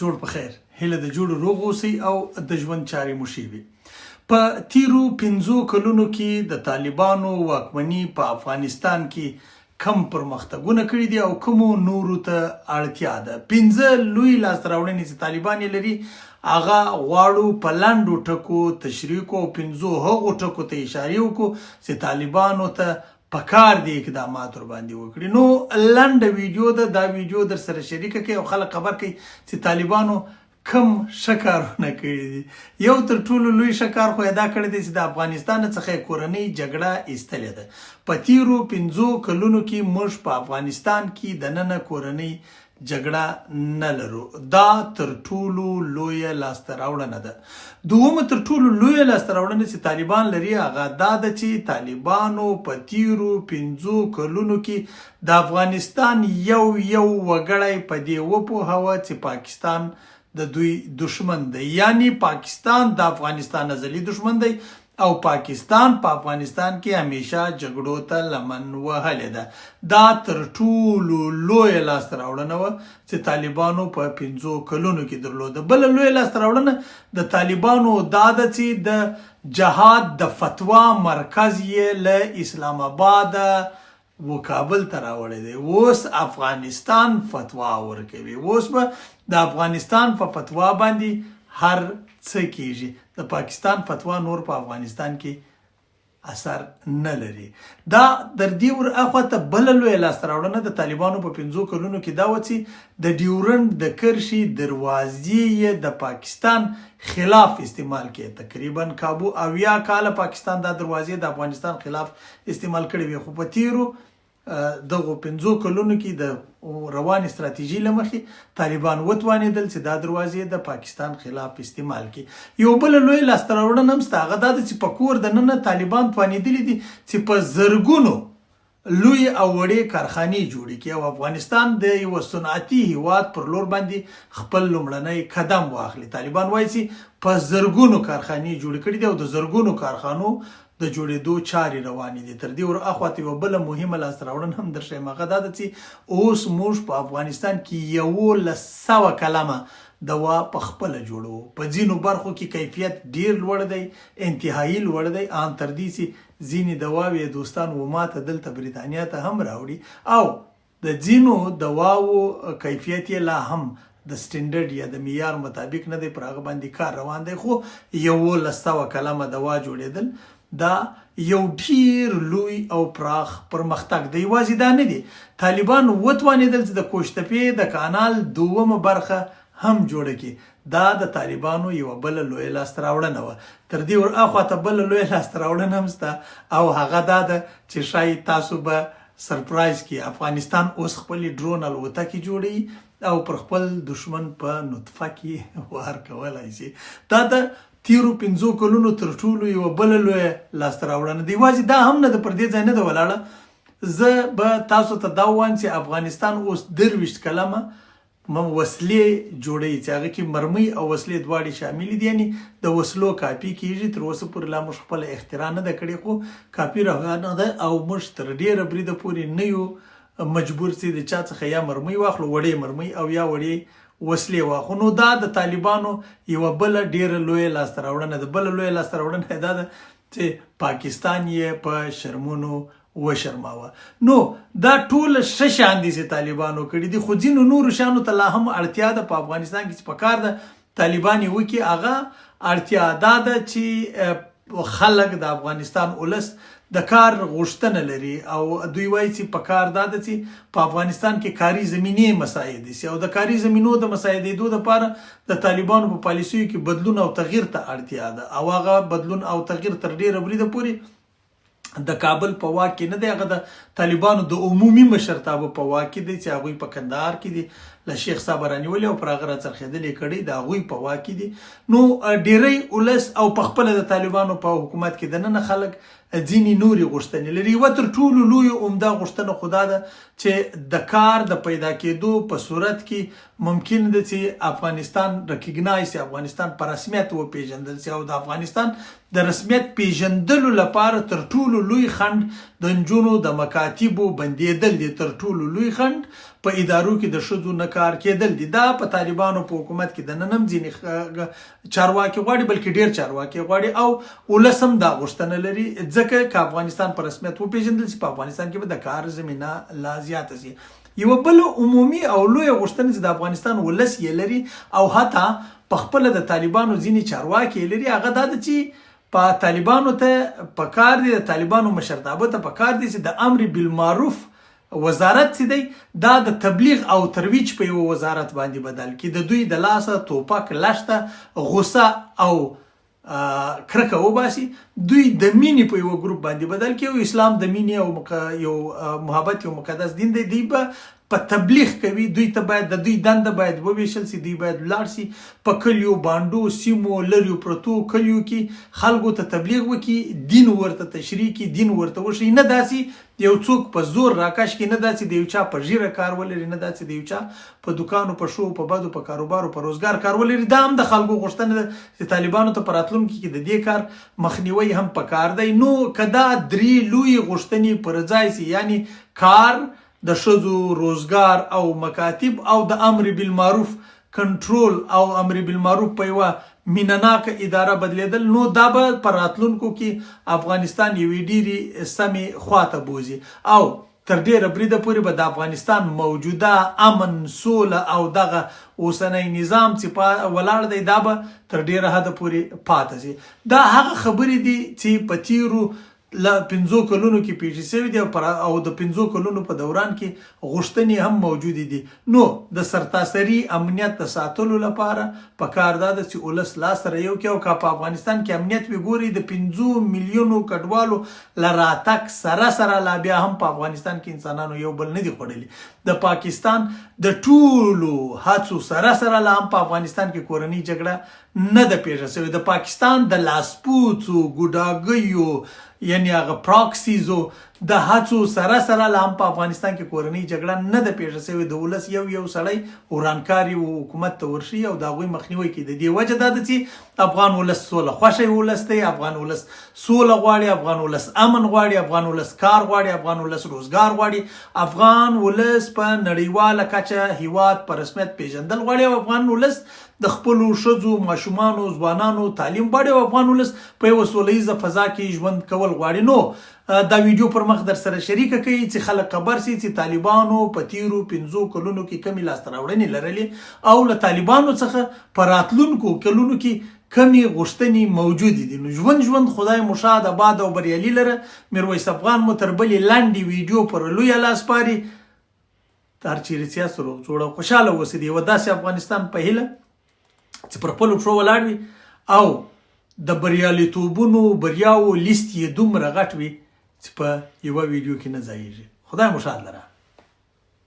جوړ په خیر هیله د جوړ روغ اوسئ او د ژوند چارې مو ښې وي. په تیرو 5 کلونو کې د طالبانو واکمني په افغانستان کې کم پرمختګونه کړي دي او کومو نورو ته اړتیا ده. 5 لوی لاسته راوړنې چې طالبان یې لري هغه غواړو په لنډو ټکو تشریح کړو او 5 هغو ټکو ته اشارې وکړو چې طالبانو ته پکار دی اقدامات ور باندې وکړي. نو لنډه ویډیو ده، دا ویډیو در سره شریکه کړئ او خلک خبر کړئ چې طالبانو کم ښه کارونه کړي دي. یو تر ټولو لوی ښه کار خو یې دا کړی دی چې د افغانستان څخه کورنۍ جګړه ایستلې ده. په تیرو 5 کلونو کې موږ په افغانستان کې دننه کورنۍ جګړه نه لرو. دا تر ټولو لویه لاسته راوړنه ده. دومه تر ټولو لویه لاسته راوړنه چې طالبان لري هغه دا ده چې طالبانو په تیرو 5 کلونو کې د افغانستان یو وګړی په دې وپوهوه چې پاکستان د دوی دشمن دی، یعنی پاکستان د افغانستان ازلي دشمن دی او پاکستان په افغانستان کې همیشه جګړو ته لمن وهلې ده. دا تر ټولو لویه لاسته راوړنه وه چې طالبانو په 5 کلونو کې درلوده. بله لویه لاسته راوړنه د طالبانو دا ده چې د جهاد د فتوا مرکز یې له اسلام آباد و کابل ته راوړی دی. اوس افغانستان فتوا ورکوي. اوس به د افغانستان په فتوا باندې هر څه کیږي. د پاکستان فتوا نور په افغانستان کې اثر نه لري. دا در دې ور اخواته بله لویه لاسته راوړنه د طالبانو په 5 کلونو کې دا وه چې د ډیورنډ د کرښې دروازې یې د پاکستان خلاف استعمال کړي. تقریبا کابو 80 کاله پاکستان دا دروازې د افغانستان خلاف استعمال کړي وي، خو په تیرو دغه 5 کلونو کې د روان استراتیژي له مخې طالبان وتوانېدل چې دا دروازې د پاکستان خلاف استعمال کړي. یو بل لوی لاسته راوړنه هم شته، هغه دا ده چې په کور دننه طالبان توانېدلي دي چې په زرګونو لوی او وړې کارخانې جوړې کړي او افغانستان د یو صنعتي هیواد پر لور باندې خپل لومړنی قدم واخلي. طالبان وایي چې په زرګونو کارخانې جوړې کړي دي او د زرګونو کارخانو د جوړېدو چارې روانې دي. تر دې ور اخواته یوه بله مهمه لاسته راوړنه هم درښیم، هغه دا ده چې اوس موږ په افغانستان کې 1100 کلمه دوا په خپله جوړو. په ځینو برخو کې کیفیت ډیر لوړ دی، انتهایی لوړ دی، ان تر دې چې ځینې دواوې دوستان و ماته دلته بریتانیا ته هم راوړي او د ځینو دواو کیفیت یې لا هم د سټینډرډ یا د معیار مطابق نه دی، پر هغه باندې کار روان دی. خو 1100 کلمه دوا جوړېدل دا یو ډیر لوی او پراخ پرمختګ دی. یوازې دا نه دی، طالبان وتوانېدل چې د کوشتپې د کانال 2مه برخه هم جوړه کړي. دا د طالبانو یوه بله لویه لاسته راوړنه وه. تر دې ور اخواته بله لویه لاسته راوړنه هم شته او هغه دا ده چې ښایي تاسو به سرپرایز کړي. افغانستان اوس خپلې ډرون الوتکې جوړوي او پر خپل دشمن په نطفه کې وار کولی شي. دا د تیرو 5 کلونو تر ټولو یوه بله لویه لاسته راوړنه ده. یوازې دا هم نه ده، پر دې ځای نه ده ولاړه. زه به تاسو ته دا ووایم چې افغانستان اوس 23 کلمه وسلې جوړوي چې هغه کې مرمۍ او وسلې دواړې شاملې دي، یعنی د وسلو کاپي کیږي. تر اوسه پورې لا موږ خپله اختراع نه ده کړې، خو کاپي روانه ده او موږ تر ډېره بریده پورې نه یو مجبور چې د چا څخه یا مرمۍ واخلو، وړې مرمۍ او یا وړې وسلې واخلو. نو دا د طالبانو یوه بله ډېره لویه لاسته راوړنه ده. بله لویه لاسته راوړنه دا ده چې پاکستان یې په شرمونو وشرماوه. نو دا ټول ښه شیان دي چې طالبانو کړي دي، خو ځینو نورو شیانو ته لا هم اړتیا ده په افغانستان کې چې پکار ده طالبان یې وکړي. هغه اړتیا دا ده چې خلک د افغانستان ولس د کار غوښتنه لري او دوی وایي چې پکار دا ده چې په افغانستان کې کاري زمینې مساعدې شي او د کاري زمینو د مساعدېدو لپاره د طالبانو په پالیسیو کې بدلون او تغییر ته اړتیا ده او هغه بدلون او تغییر تر ډېره بریده پورې د کابل په واک کې نه دی، هغه د طالبانو د عمومي مشرتابه په واک کې دی چې هغوی په کندهار کې دي، له شیخ صاحب رانیولې او پر هغه راڅرخېدلې کړي د هغوی په واک کې دي. نو ډېری ولس او په خپله د طالبانو په حکومت کې دننه خلک ځینې نورې غوښتنې لري. یوه تر ټولو لویه عمده غوښتنه خو دا ده چې د کار د پیدا کېدو په صورت کې ممکن ده چې افغانستان ریکګنایز شي، افغانستان په رسمیت وپېژندل شي او د افغانستان د رسمیت پیژندلو لپاره تر ټولو لوی خنډ د نجونو د مکاتبو بندېدل دي. تر ټولو لوی خنډ په ادارو کې د ښځو نه کار کېدل دي. دا په طالبانو په حکومت کې د ننم ځینې چارواکي غواړي، بلکې ډیر چارواکي غواړي او ولس هم دا غوښتنه لري، ځکه که افغانستان په رسمیت وپېژندل شي، په افغانستان کې به د کار زمینه لا زیاته شي. یوه بله عمومي او لویه غوښتنه چې د افغانستان ولس یې لري او حتی په خپله د طالبانو ځینې چارواکي یې لري، هغه دا ده چې په طالبانو ته پکار دی، د طالبانو مشرتابه ته پکار دی چې د امر بالمعروف وزارت چې دی دا د تبلیغ او ترویج په یو وزارت باندې بدل کړي. د دوی د لاسه توپک، لشته، غصه او کرکه وباسي، دوی د مینې په یو ګروپ باندې بدل کړي. او اسلام د مینې او یو محبت یو مقدس دین دی، دوی به په تبلیغ کوي. دوی ته باید د دوی دنده باید وویشل سي، دوی باید ولاړ سي په کلیو، بانډو، سیمو، لریو پرتو کلیو کې خلکو ته تبلیغ وکړي، دین ورته تشریح کړي، دین ورته وښیي. نه داسې یو څوک په زور راکش کړي، نه داسې د یو چا په ژیره کار ولري، نه داسې د یو چا په دکانو، په شو، په بدو، په کاروبارو، په روزګار کار ولري. دا هم د خلکو غوښتنه ده چې طالبانو ته په راتلونکي کې د دې کار مخنیوی هم پکار دی. نو که دا درې لوی غوښتنې پر ځای سي، یعنی کار، د ښځو روزګار او مکاتب او د امر بالمعروف کنټرول او امر بالمعروف په یوه مینناکه اداره بدلیدل، نو دا به په راتلونکو کې افغانستان یوې ډیرې سمې خواته بوځي او تر ډیره بریده پورې به د افغانستان موجوده امن، سوله او دغه اوسنی نظام چې ولاړ دی دا به تر ډیره حده پورې پاتې شي. دا هغه خبرې دي چې په تیرو له 5 کلونو کې پیښې شوي دي او د 5 کلونو په دوران کې غوښتنې هم موجودې دي. نو د سرتاسري امنیت د ساتلو لپاره پکار دا ده چې ولس لاس سره یو کړي. او که په افغانستان کې امنیت وي، ګوري د 5 میلیونو کډوالو له راتګ سره لا بیا هم په افغانستان کې انسانانو یو بل نه دي خوړلي. د پاکستان د ټولو هڅو سره لا هم په افغانستان کې کورنۍ جګړه نه ده پیښه شوې. د پاکستان د لاسپوڅو ګوډاګیو یعنی هغه پراکسیزو د هڅو سره لا هم په افغانستان کې کورنۍ جګړه نه ده پیښه شوې. د ولس یو سړی ورانکاري حکومت ته ورشي او د هغوی مخنیوی کوي. د دې وجه دا ده چې افغان ولس سوله خوښی ولس دی، افغان ولس سوله غواړي، افغان ولس امن غواړي، افغان ولس کار غواړي، افغان ولس روزګار غواړي، افغان ولس په نړیواله کچه هیواد په رسمیت پیژندل غواړي، او افغان ولس د خپلو ښځو، ماشومانو، ځوانانو تعلیم غواړي، او افغان ولس په یوه سوله فضا کې ژوند کول غواړي. نو دا ویډیو پر مخ در سره شریکه کوي چې خلک خبر سي چې طالبانو په تیرو 5 کلونو کې کمې لاسته راوړنې لرلې او له طالبانو څخه په راتلونکو کلونو کې کمې غوښتنې موجودې دي. نو ژوند خدای مو شاد، آباد او بریالي لره. میرویس افغان مو تر بلې لنډې ویډیو پر لویه لاس پاري. هر چیرې چې یاست روغ جوړ او خوشحاله اوسئ. د یوه داسې افغانستان په هیله چې پر خپلو پښو ولاړ وي او د بریالیتوبونو بریاو لیست یې دومره غټ وي چې په یوه ویډیو کې نه ځایږي. خدای مو شاد لره.